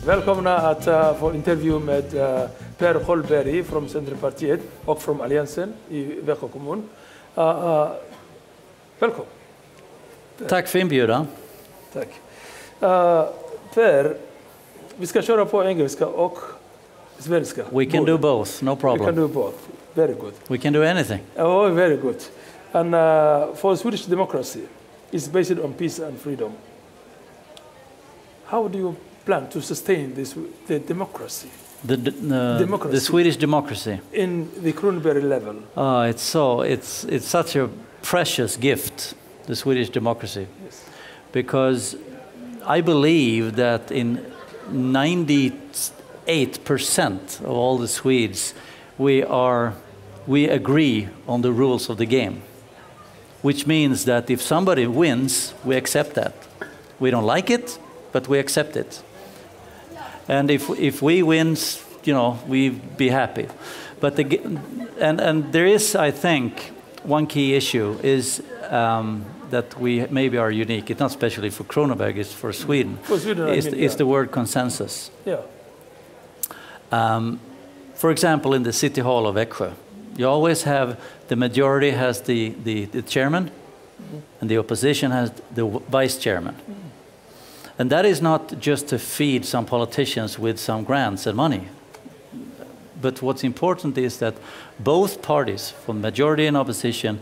Välkomna att få intervju med Per Schöldberg från Centerpartiet och från Alliansen i Växjö kommun. Välkommen. Tack för inbjudan. Tack. Per, vi ska köra på engelska och svenska. We can do both, no problem. We can do both. Very good. We can do anything. Oh, very good. And for Swedish democracy, it's based on peace and freedom. How do you plan to sustain the democracy? The Swedish democracy. In the Kronoberg level. It's such a precious gift, the Swedish democracy. Yes. Because I believe that in 98% of all the Swedes, we agree on the rules of the game. Which means that if somebody wins, we accept that. We don't like it, but we accept it. And if we win, we be happy. But and there is, I think, one key issue is that we maybe are unique. It's not especially for Kronoberg; it's for Sweden. For Sweden, it's the word consensus. Yeah. For example, in the city hall of Växjö, you always have the majority has the chairman, and the opposition has the vice chairman. And that is not just to feed some politicians with some grants and money. But what's important is that both parties, from majority and opposition,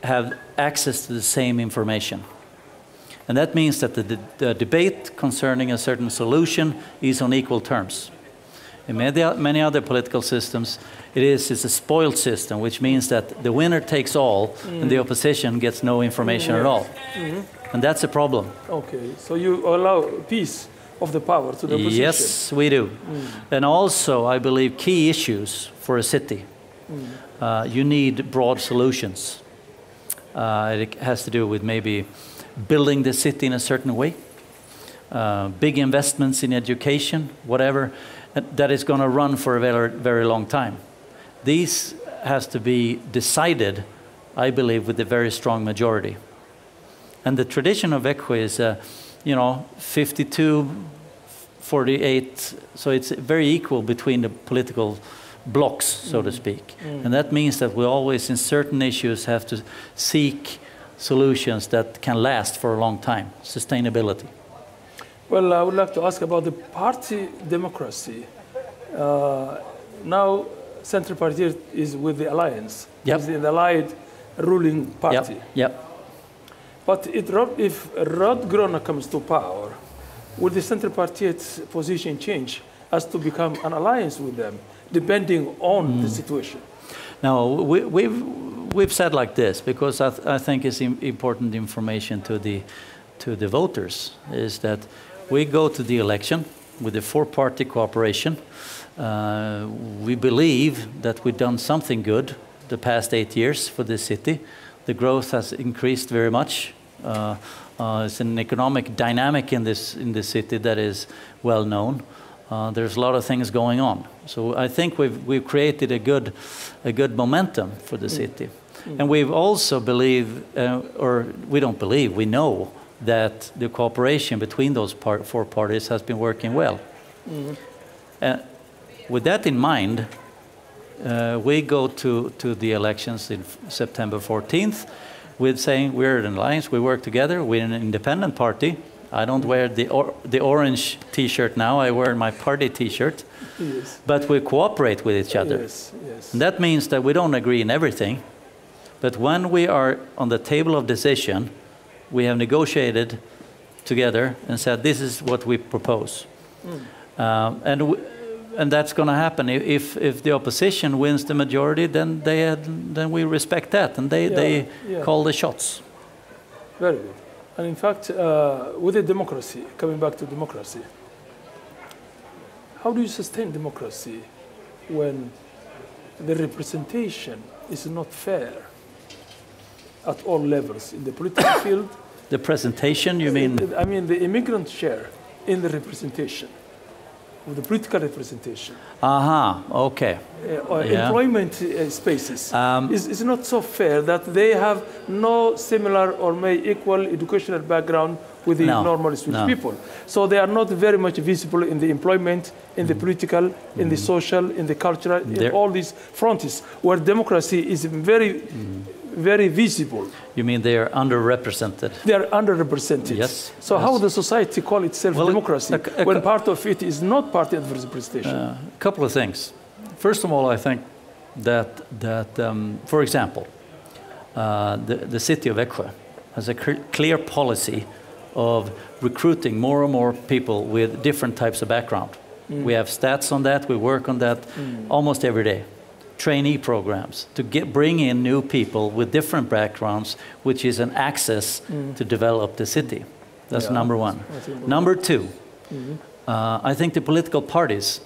have access to the same information. And that means that the debate concerning a certain solution is on equal terms. In many other political systems, it's a spoiled system, which means that the winner takes all and the opposition gets no information at all. And that's a problem. Okay, so you allow peace of the power to the opposition? Yes, we do. And also, I believe, key issues for a city. You need broad solutions. It has to do with maybe building the city in a certain way, big investments in education, whatever, that is going to run for a very, very long time. These has to be decided, I believe, with a very strong majority. And the tradition of Växjö is, 52, 48, so it's very equal between the political blocks, so to speak. And that means that we always, in certain issues, have to seek solutions that can last for a long time, sustainability. Well, I would like to ask about the party democracy. Now, Centerpartiet is with the alliance. Yep. It's the allied ruling party. Yep. But if Röd-gröna comes to power, will the Centerpartiet's position change as to become an alliance with them, depending on the situation? No, we've said like this, because I think it's important information to the voters, is that we go to the election with a four-party cooperation. We believe that we've done something good the past 8 years for this city. The growth has increased very much. It's an economic dynamic in this city that is well known. There's a lot of things going on. So I think we've created a good momentum for the city. And we've also believe, or we don't believe, we know that the cooperation between those four parties has been working well. With that in mind, we go to the elections in September 14th with saying we're an alliance, we work together, we're an independent party. I don't wear the orange T-shirt now, I wear my party T-shirt. Yes. But we cooperate with each other. Yes, yes. And that means that we don't agree in everything, but when we are on the table of decision, we have negotiated together and said this is what we propose. And that's going to happen. If the opposition wins the majority, then then we respect that, and they call the shots. Very good. And in fact, with the democracy, coming back to democracy, how do you sustain democracy when the representation is not fair at all levels in the political field? The presentation, you mean? I mean the immigrant share in the representation. with the political representation. Aha, okay. Employment spaces. It's not so fair that they have no similar or may equal educational background with the normal Swedish people. So they are not very much visible in the employment, in the political, in the social, in the cultural, in all these fronts, where democracy is very visible. You mean they are underrepresented? They are underrepresented. Yes. So how the society call itself democracy when part of it is not part of the representation? A couple of things. First of all, I think that for example, the city of Växjö has a clear policy of recruiting more and more people with different types of background. We have stats on that. We work on that almost every day. Trainee programs to bring in new people with different backgrounds, which is an access to develop the city. That's number one. Number two, I think the political parties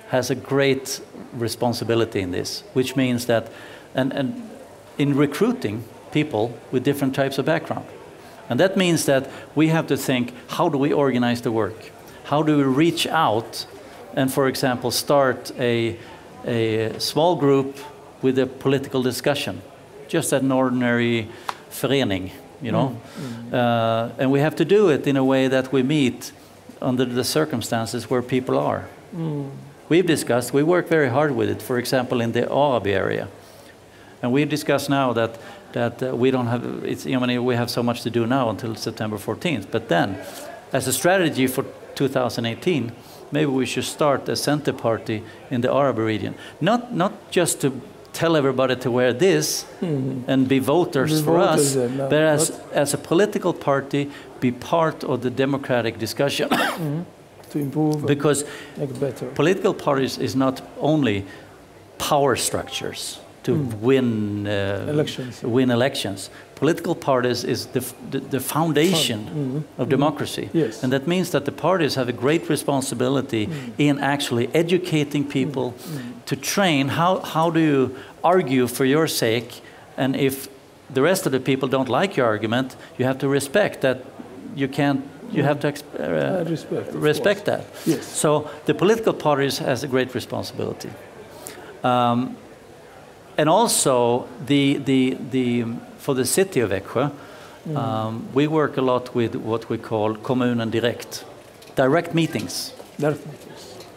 has a great responsibility in this, which means that, and in recruiting people with different types of background. And that means that we have to think, how do we organize the work? How do we reach out and, for example, start a small group with a political discussion, just an ordinary förening, you know? And we have to do it in a way that we meet under the circumstances where people are. We've discussed, we work very hard with it, for example, in the Abdi area. And we discuss now that we don't have, we have so much to do now until September 14th. But then, as a strategy for 2018, maybe we should start a center party in the Arab region. Not just to tell everybody to wear this and be voters for us, but as a political party, be part of the democratic discussion. To improve, because make better. Political parties is not only power structures to win elections. Political parties is the foundation of democracy. Yes. And that means that the parties have a great responsibility in actually educating people to train how do you argue for your sake, and if the rest of the people don't like your argument, you have to respect that you can't. You have to respect that. Yes. So the political parties has a great responsibility. And also for the city of Växjö, we work a lot with what we call Kanalen direct meetings.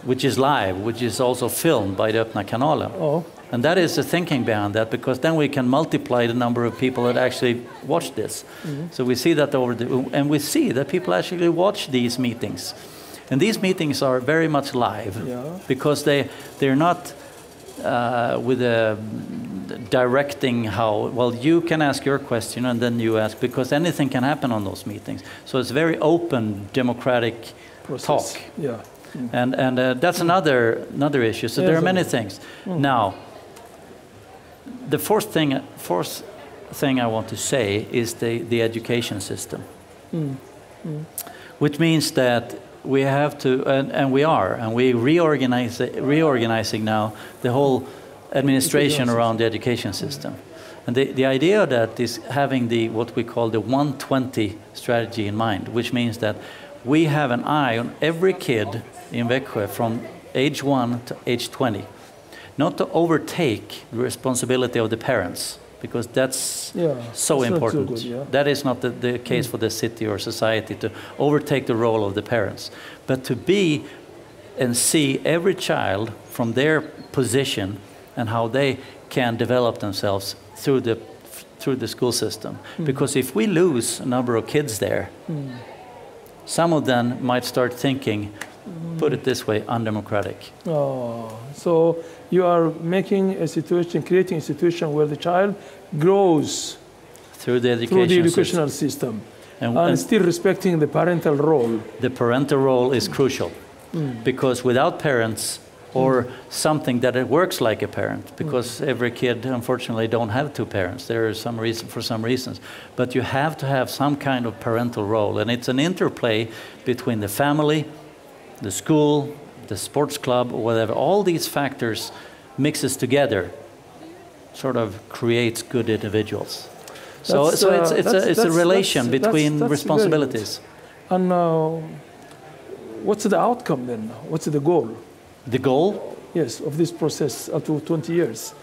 Which is live, which is also filmed by the Öppna Kanalen. And that is the thinking behind that, because then we can multiply the number of people that actually watch this. So we see that and we see that people actually watch these meetings. And these meetings are very much live, because they're not with a directing how, well, you can ask your question and then you ask, because anything can happen on those meetings. So it's very open, democratic talk. Yeah. And that's another issue. So there are many things. Now, the fourth thing I want to say is the education system, which means that we have to, and we reorganizing now the whole administration around the education system. And the idea of that is having what we call the 120 strategy in mind, which means that we have an eye on every kid in Växjö from age 1 to age 20. Not to overtake the responsibility of the parents, because that's so important. Good, That is not the case for the city or society, to overtake the role of the parents, but to be and see every child from their position and how they can develop themselves through the school system. Because if we lose a number of kids there, some of them might start thinking, put it this way, undemocratic. So you are creating a situation where the child grows through the educational system. And still respecting the parental role. The parental role is crucial, because without parents, or something that it works like a parent, because every kid unfortunately don't have two parents. There is some reason for some reasons, but you have to have some kind of parental role, and it's an interplay between the family, the school, the sports club, or whatever. All these factors mixes together, sort of creates good individuals. So it's a relation between responsibilities. And what's the outcome then? What's the goal? The goal? Yes, of this process up to 20 years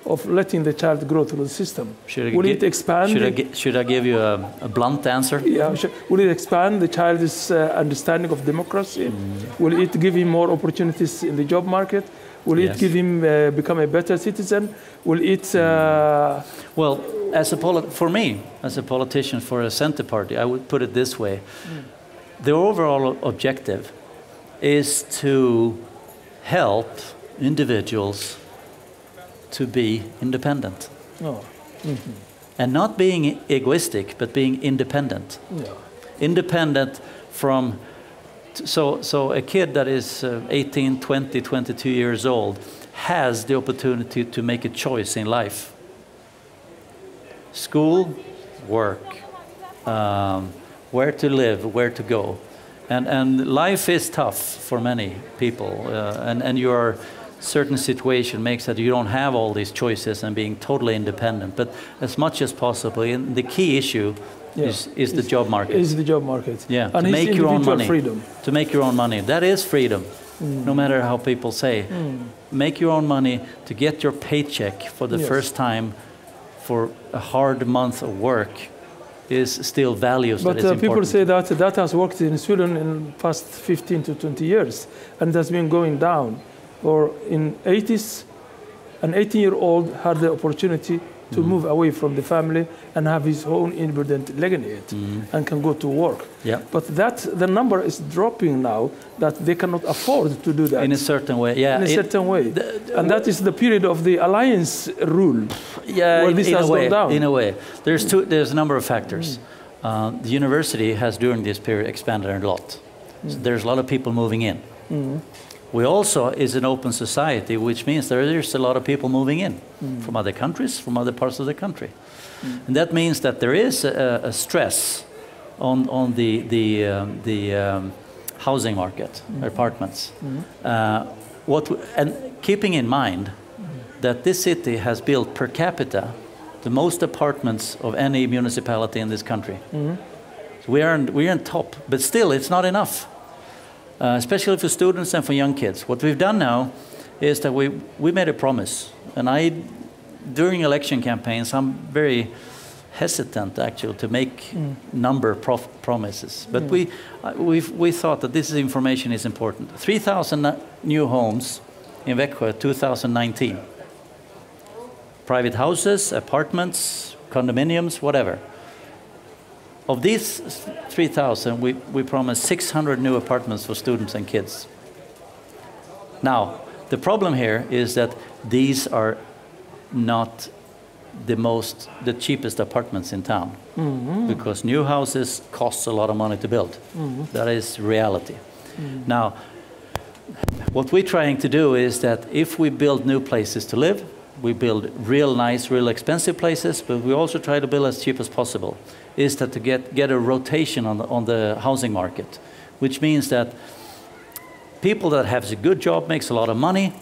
of letting the child grow through the system. Will it expand? Should I give you a blunt answer? Yeah. Will it expand the child's understanding of democracy? Will it give him more opportunities in the job market? Will it give him become a better citizen? Will it? Well, for me, as a politician for a center party, I would put it this way: the overall objective is to help individuals to be independent. And not being egoistic, but being independent. Independent from, so a kid that is 18, 20, 22 years old has the opportunity to make a choice in life. School, work, where to live, where to go. And life is tough for many people, and your certain situation makes that you don't have all these choices and being totally independent. But as much as possible, and the key issue is the job market. Is the job market. Yeah, and to make your own money. Freedom. To make your own money. That is freedom, no matter how people say. Make your own money, to get your paycheck for the first time for a hard month of work is still values that is important. But people say that has worked in Sweden in the past 15 to 20 years, and it has been going down. Or in 80s, an 18-year-old had the opportunity to move away from the family and have his own independent lägenhet and can go to work. But the number is dropping now, that they cannot afford to do that. In a certain way, In a certain way. And that is the period of the alliance rule, where this has gone down. In a way. There's a number of factors. The university has, during this period, expanded a lot. So there's a lot of people moving in. We also is an open society, which means there's a lot of people moving in from other countries, from other parts of the country. And that means that there is a stress on the housing market, apartments. And keeping in mind that this city has built per capita the most apartments of any municipality in this country. So we're on top, but still it's not enough. Especially for students and for young kids. What we've done now is that we made a promise. And during election campaigns, I'm very hesitant actually to make promises. But we thought that this information is important. 3,000 new homes in Växjö 2019. Private houses, apartments, condominiums, whatever. Of these 3,000, we promised 600 new apartments for students and kids. Now, the problem here is that these are not the cheapest apartments in town, because new houses cost a lot of money to build. That is reality. Now, what we're trying to do is that if we build new places to live, we build real nice, real expensive places, but we also try to build as cheap as possible, is that to get a rotation on the housing market, which means that people that have a good job, makes a lot of money,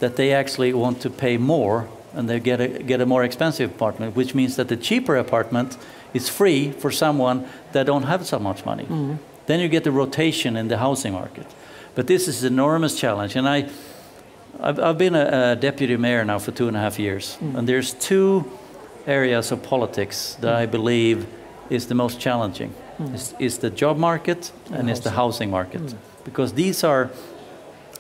that they actually want to pay more, and they get a more expensive apartment, which means that the cheaper apartment is free for someone that don't have so much money. Then you get the rotation in the housing market. But this is an enormous challenge, and I've been a deputy mayor now for 2.5 years, and there's two areas of politics that I believe is the most challenging. Is the job market and it's the housing market. Because these are,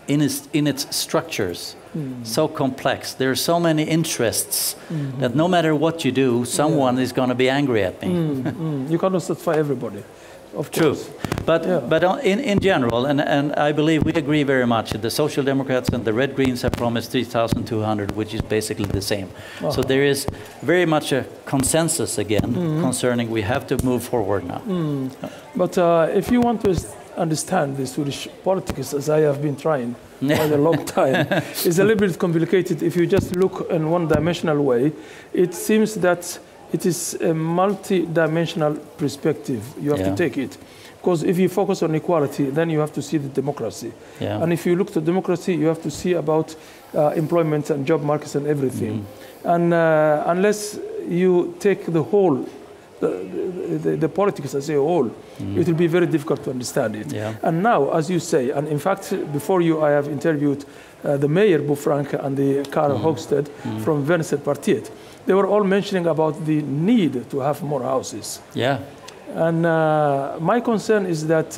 in its structures, so complex. There are so many interests that no matter what you do, someone is going to be angry at me. You cannot satisfy everybody. Of course. But in general, and I believe we agree very much, the Social Democrats and the Red Greens have promised 3,200, which is basically the same. So there is very much a consensus again concerning we have to move forward now. But if you want to understand the Swedish politics, as I have been trying for a long time, it's a little bit complicated. If you just look in one-dimensional way, it seems that it is a multi-dimensional perspective. You have to take it. Because if you focus on equality, then you have to see the democracy. And if you look to democracy, you have to see about employment and job markets and everything. And unless you take the whole the politics as a whole, it will be very difficult to understand it. Yeah. And now, as you say, and in fact, before you, I have interviewed the mayor, Bufrank, and the Karl Hogstead from Vänsterpartiet. They were all mentioning about the need to have more houses. Yeah. And my concern is that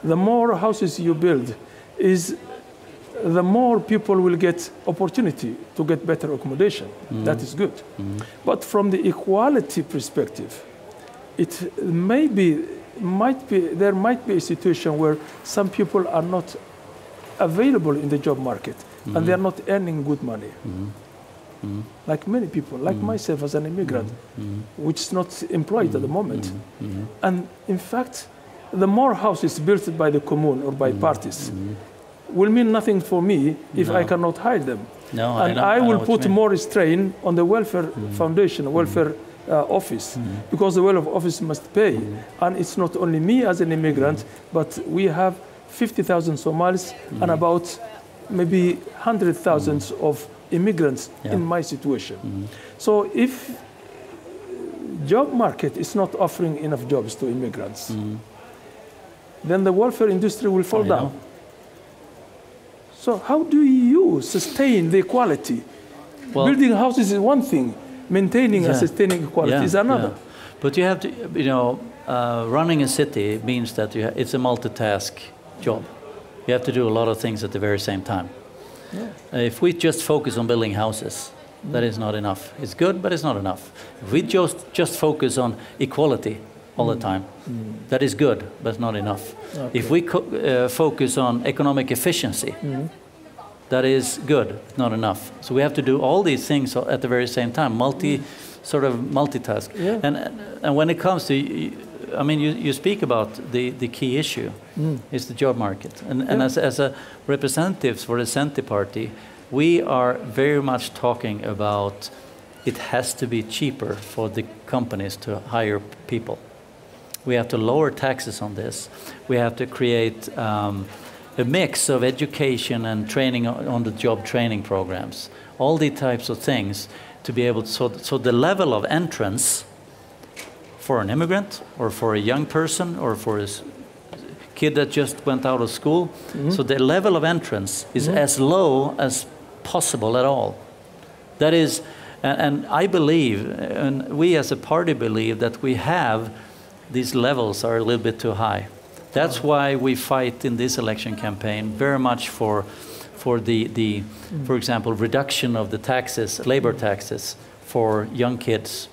the more houses you build, the more people will get opportunity to get better accommodation. That is good. But from the equality perspective, there might be a situation where some people are not available in the job market and they are not earning good money. Like many people, like myself as an immigrant, which is not employed at the moment. And in fact, the more houses built by the commune or by parties will mean nothing for me if I cannot hire them. No, and I will put more strain on the welfare foundation, welfare office, because the welfare office must pay. And it's not only me as an immigrant, but we have 50,000 Somalis and about maybe 100,000 of immigrants in my situation. So if job market is not offering enough jobs to immigrants, then the welfare industry will fall down. So how do you sustain the equality? Well, building houses is one thing, maintaining and sustaining equality is another. But you have to, running a city means that it's a multitask job. You have to do a lot of things at the very same time. If we just focus on building houses, that is not enough. It's good, but it's not enough. If we just focus on equality all the time, that is good, but it's not enough. Okay. If we focus on economic efficiency, that is good, not enough. So we have to do all these things at the very same time, multitask. And when it comes to, you speak about the key issue is the job market. And as a representatives for the Center Party, we are very much talking about it has to be cheaper for the companies to hire people. We have to lower taxes on this. We have to create a mix of education and training on the job training programs. All these types of things to be able to, so the level of entrance for an immigrant or for a young person or for a kid that just went out of school, so the level of entrance is as low as possible at all. That is, and I believe, and we as a party believe that we have these levels are a little bit too high. That's why we fight in this election campaign very much for the for example, reduction of the taxes, labor taxes for young kids.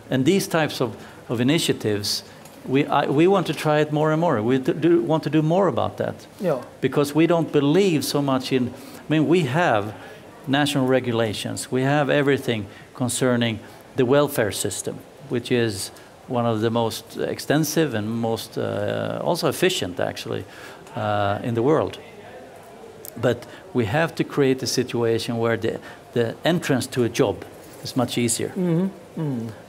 And these types of initiatives, we want to try it more and more. We want to do more about that. Because we don't believe so much in, we have national regulations. We have everything concerning the welfare system, which is one of the most extensive and most also efficient, actually, in the world. But we have to create a situation where the entrance to a job is much easier.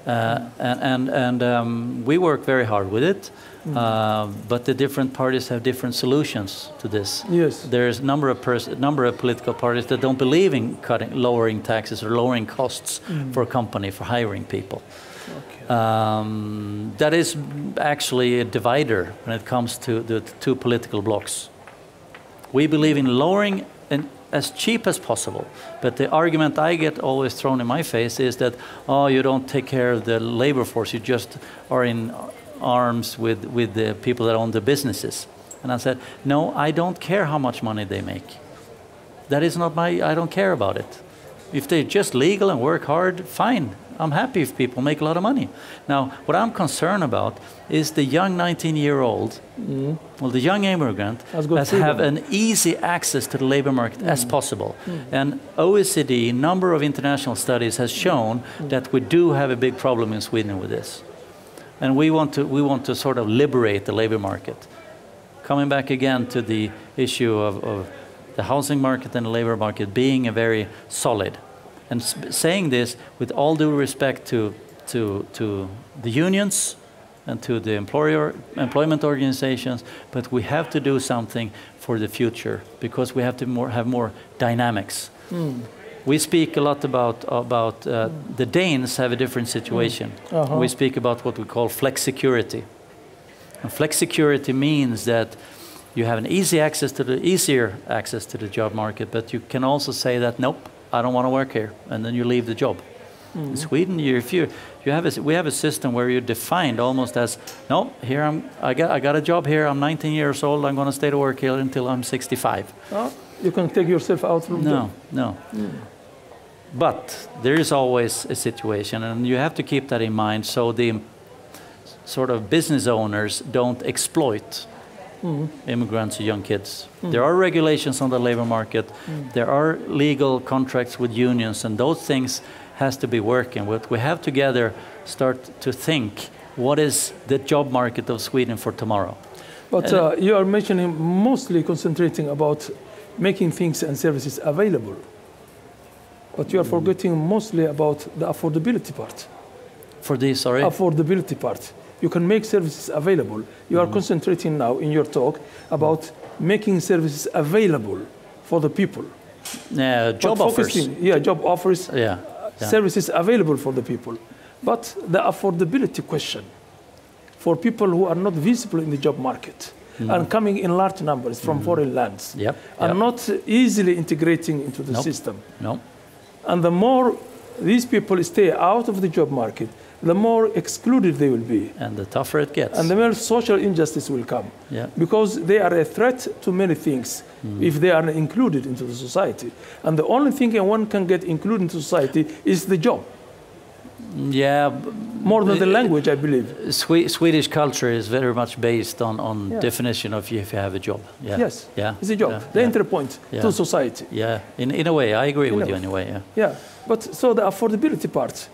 And we work very hard with it, but the different parties have different solutions to this. There's a number of political parties that don't believe in lowering taxes or lowering costs for a company for hiring people. That is actually a divider when it comes to the two political blocks. We believe in lowering and as cheap as possible, but the argument I get always thrown in my face is that, oh, you don't take care of the labor force, you just are in arms with the people that own the businesses. And I said, no, I don't care how much money they make. That is not I don't care about it. If they're just legal and work hard, fine. I'm happy if people make a lot of money. Now, what I'm concerned about is the young 19-year-old, the young immigrant, that have an easy access to the labor market as possible. And OECD, number of international studies has shown that we do have a big problem in Sweden with this. And we want to sort of liberate the labor market. Coming back again to the issue of the housing market and the labor market being a very solid. And saying this with all due respect to the unions and to the employment organizations, but we have to do something for the future because we have to have more dynamics. We speak a lot about the Danes have a different situation. We speak about what we call flex security. And flex security means that you have an easier access to the job market, but you can also say that nope, I don't want to work here, and then you leave the job. In Sweden, we have a system where you're defined almost as, no, here I got a job here. I'm 19 years old. I'm going to stay to work here until I'm 65. You can take yourself out from No. But there is always a situation, and you have to keep that in mind, so the sort of business owners don't exploit immigrants or young kids. There are regulations on the labor market. There are legal contracts with unions, and those things has to be working with. We have together start to think, what is the job market of Sweden for tomorrow? But you are mentioning mostly concentrating about making things and services available. But you are forgetting mostly about the affordability part. For this, sorry? Affordability part. You can make services available. You are concentrating now in your talk about making services available for the people. Job offers. Job offers. Services available for the people. But the affordability question for people who are not visible in the job market and coming in large numbers from foreign lands and not easily integrating into the system. And the more these people stay out of the job market, the more excluded they will be. And the tougher it gets. And the more social injustice will come. Because they are a threat to many things if they are included into the society. And the only thing one can get included into society is the job. More than the language, I believe. Swedish culture is very much based on definition of if you have a job. It's a job. The entry point to society. In a way, I agree with you in a way. But so the affordability part.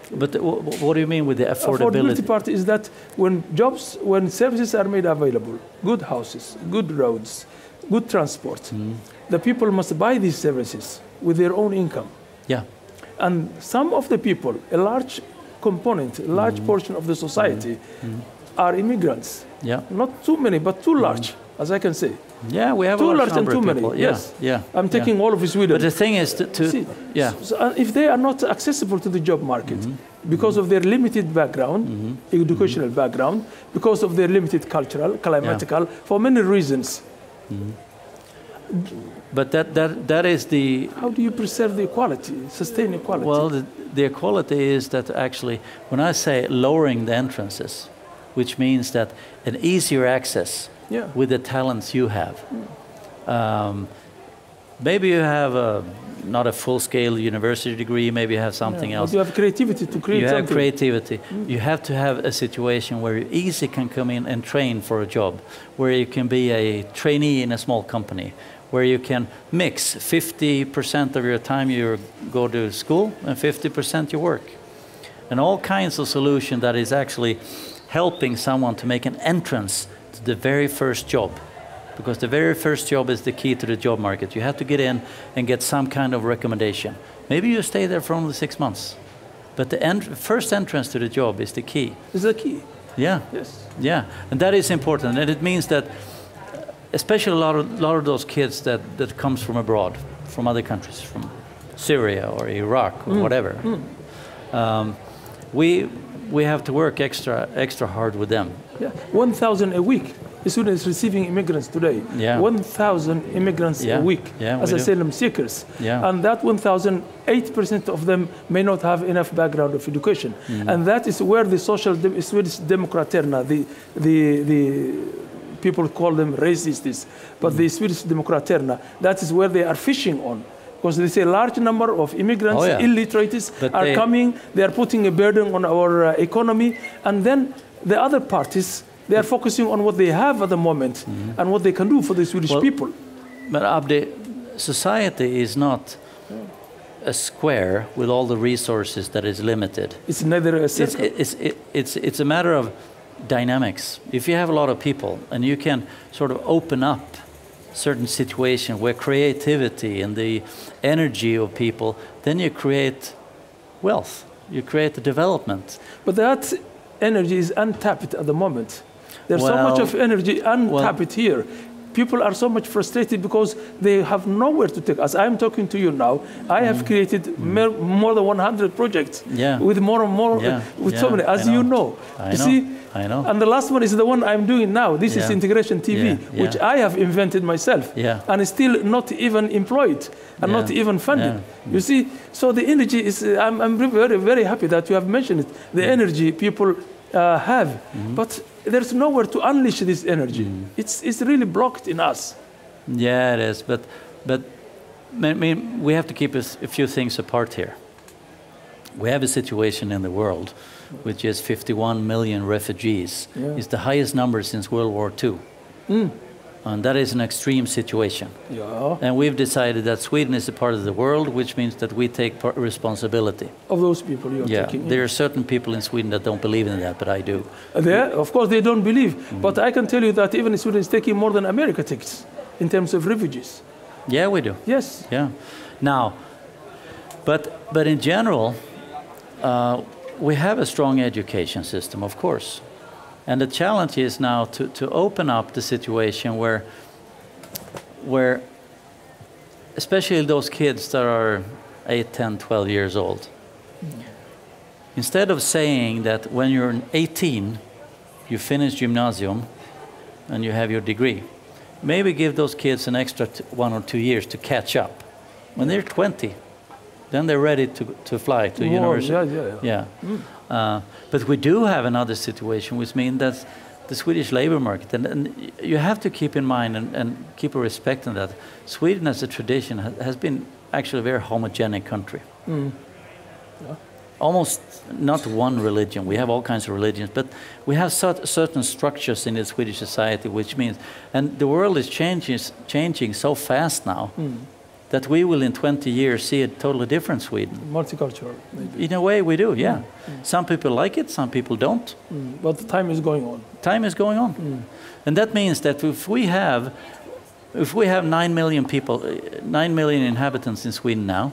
But what do you mean with the affordability? Affordability part is that when services are made available, good houses, good roads, good transport, the people must buy these services with their own income. And some of the people, a large component, a large portion of the society are immigrants. Not too many, but too large, as I can say. We have too a large large and number too of many. people. I'm taking all of Sweden. But the thing is so if they are not accessible to the job market because of their limited background, educational background, because of their limited cultural, climatical, for many reasons. But that is the... How do you preserve the equality, sustain equality? Well, the equality is that actually, when I say lowering the entrances, which means that an easier access with the talents you have. Maybe you have not a full-scale university degree, maybe you have something else. But you have creativity to create something. You have creativity. You have to have a situation where you easily can come in and train for a job, where you can be a trainee in a small company, where you can mix 50% of your time you go to school and 50% you work. And all kinds of solution that is actually helping someone to make an entrance to the very first job. Because the very first job is the key to the job market. You have to get in and get some kind of recommendation. Maybe you stay there for only 6 months. But the first entrance to the job is the key. Is the key. And that is important. And it means that especially a lot of those kids that comes from abroad, from other countries, from Syria or Iraq or whatever, we have to work extra hard with them. 1,000 a week. The students receiving immigrants today. 1,000 immigrants a week as asylum seekers. And that 1,000, 8% of them may not have enough background of education. And that is where the Swedish Demokraterna, the people call them racists, but the Swedish Demokraterna, that is where they are fishing on. Because they say a large number of immigrants, illiterates, are coming, they are putting a burden on our economy, and then the other parties, they are focusing on what they have at the moment and what they can do for the Swedish people. But Abdi, society is not a square with all the resources that is limited. It's neither a circle. It's a matter of dynamics. If you have a lot of people and you can sort of open up certain situation where creativity and the energy of people, then you create wealth, you create the development. But that energy is untapped at the moment. There's so much of energy untapped here. people are so much frustrated because they have nowhere to take. As I'm talking to you now, I have created more than 100 projects with more and more, with so many, as you know. You see? I know. And the last one is the one I'm doing now. This is Integration TV, which I have invented myself, and is still not even employed and not even funded. You see, so the energy is. I'm very, very happy that you have mentioned it. The energy people have, but there's nowhere to unleash this energy. It's really blocked in us. Yeah, it is. But I mean, we have to keep a few things apart here. We have a situation in the world which is 51 million refugees. It's the highest number since World War II. And that is an extreme situation. And we've decided that Sweden is a part of the world, which means that we take responsibility. Of those people you're taking. There are certain people in Sweden that don't believe in that, but I do. Of course they don't believe. But I can tell you that even Sweden is taking more than America takes in terms of refugees. Yeah, we do. Yes. Yeah. Now, but in general, we have a strong education system, of course. And the challenge is now to open up the situation where especially those kids that are 8, 10, 12 years old, instead of saying that when you're 18, you finish gymnasium and you have your degree, maybe give those kids an extra 1 or 2 years to catch up. When they're 20, then they're ready to fly to university. But we do have another situation, which means that the Swedish labor market, and you have to keep in mind and keep a respect in that, Sweden as a tradition has been actually a very homogenic country. Almost not one religion. We have all kinds of religions, but we have certain structures in the Swedish society, which means, and the world is changing so fast now, that we will in 20 years see a totally different Sweden. Multicultural, maybe. In a way we do, yeah. Some people like it, some people don't. But the time is going on. Time is going on. And that means that if we have 9 million people, 9 million inhabitants in Sweden now,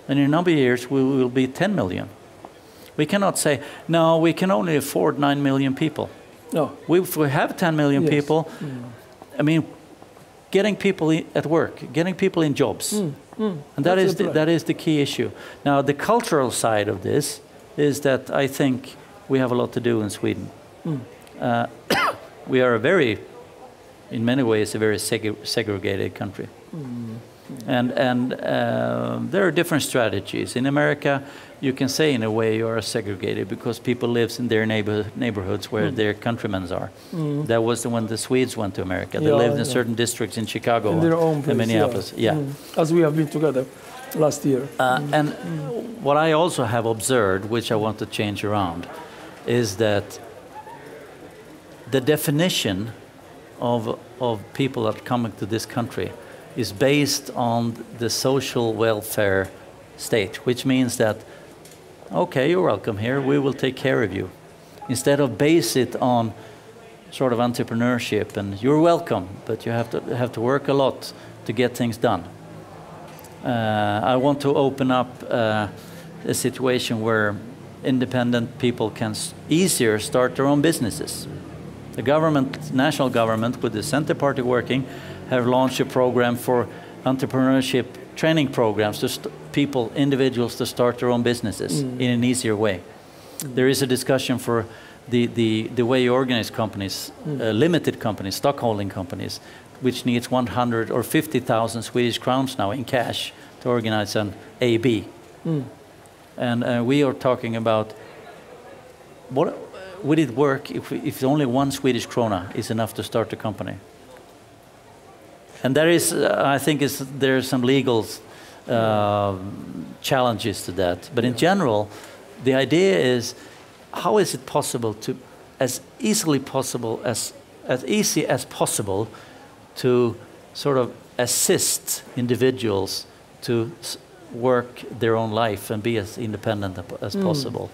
and in a number of years we will be 10 million. We cannot say, no, we can only afford 9 million people. No. If we have 10 million people, I mean, getting people at work, getting people in jobs. And that is the key issue. Now, the cultural side of this is that I think we have a lot to do in Sweden. We are in many ways, a very segregated country. And there are different strategies. In America, you can say in a way you are segregated because people live in their neighborhoods where their countrymen are. That was when the Swedes went to America. They lived in certain districts in Chicago in their own place, and Minneapolis. As we have been together last year. And what I also have observed, which I want to change around, is that the definition of people that come into this country is based on the social welfare state, which means that, okay, you're welcome here, we will take care of you. Instead of base it on sort of entrepreneurship and you're welcome, but you have to work a lot to get things done. I want to open up a situation where independent people can easier start their own businesses. The government, national government, with the Center Party working, have launched a program for entrepreneurship training programs to individuals to start their own businesses in an easier way. There is a discussion for the way you organize companies, limited companies, stock holding companies, which needs 100 or 50,000 Swedish crowns now in cash to organize an AB. And we are talking about what would it work if only 1 Swedish krona is enough to start a company? And there is, I think, there are some legal challenges to that. But in general, the idea is, how is it possible to, as easy as possible, to sort of assist individuals to work their own life and be as independent as possible.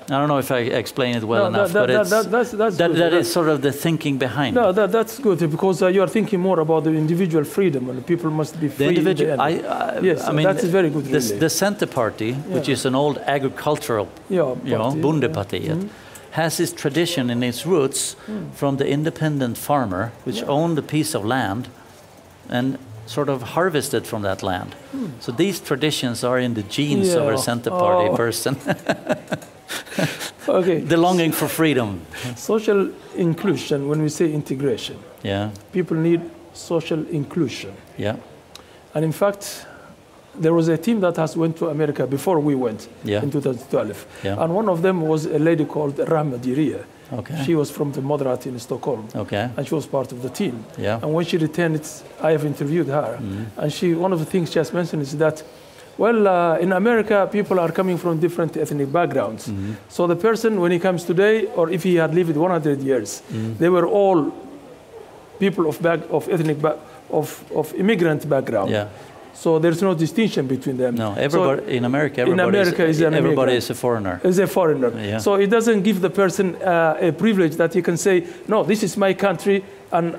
I don't know if I explain it well enough, but that is sort of the thinking behind it. No, that's good, because you are thinking more about the individual freedom, and people must be free. Yes, I mean, that's very good. The Center Party, which is an old agricultural, Bondepartiet, has its tradition and its roots from the independent farmer, which owned a piece of land and sort of harvested from that land. So these traditions are in the genes of a center party person. Okay. The longing for freedom. Social inclusion, when we say integration, people need social inclusion. Yeah. And in fact, there was a team that has went to America before we went in 2012. Yeah. And one of them was a lady called Rahma Diria. Okay. She was from the Moderat in Stockholm. Okay. And she was part of the team. Yeah. And when she returned, I have interviewed her. And one of the things she has mentioned is that, well, in America, people are coming from different ethnic backgrounds. So the person, when he comes today, or if he had lived 100 years, they were all people of immigrant background. Yeah. So there's no distinction between them. No, everybody in America everybody is a foreigner. Is a foreigner. Yeah. So it doesn't give the person a privilege that he can say, no, this is my country, and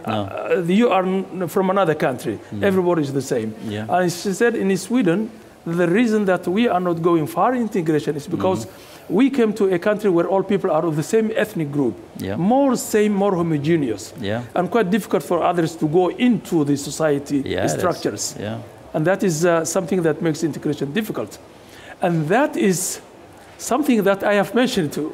you are from another country. Everybody is the same. Yeah. And she said in Sweden, the reason that we are not going far in integration is because we came to a country where all people are of the same ethnic group, more homogeneous, and quite difficult for others to go into the society structures. And that is something that makes integration difficult. And that is something that I have mentioned too,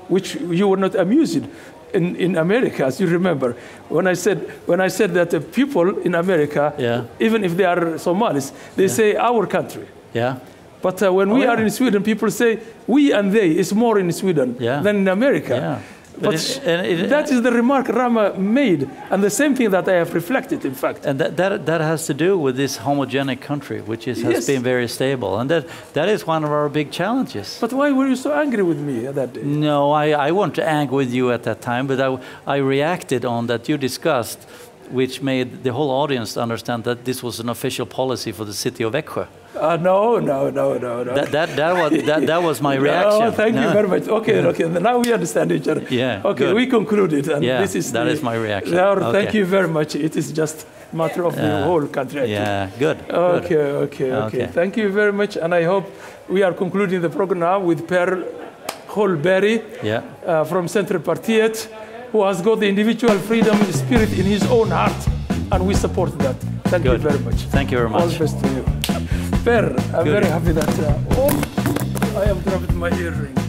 which you were not amused in America, as you remember. When I said that the people in America, even if they are Somalis, they say our country. Yeah. But when we are in Sweden, people say we and they is more in Sweden than in America. Yeah. But that is the remark Rama made, and the same thing that I have reflected, in fact. And that has to do with this homogenic country, which has been very stable. And that is one of our big challenges. But why were you so angry with me that day? No, I wasn't angry with you at that time, but I reacted on that you discussed, which made the whole audience understand that this was an official policy for the city of Växjö. No. That was my reaction. No, thank you very much. Okay, now we understand each other. Yeah. Okay, good. We concluded, and this is is my reaction. Thank you very much. It is just a matter of the whole country. Good. Okay. Thank you very much, and I hope we are concluding the program now with Per Schöldberg from Centerpartiet, who has got the individual freedom spirit in his own heart, and we support that. Thank you very much. Thank you very much. All the best to you. Per, I'm very happy that I have dropped my earring.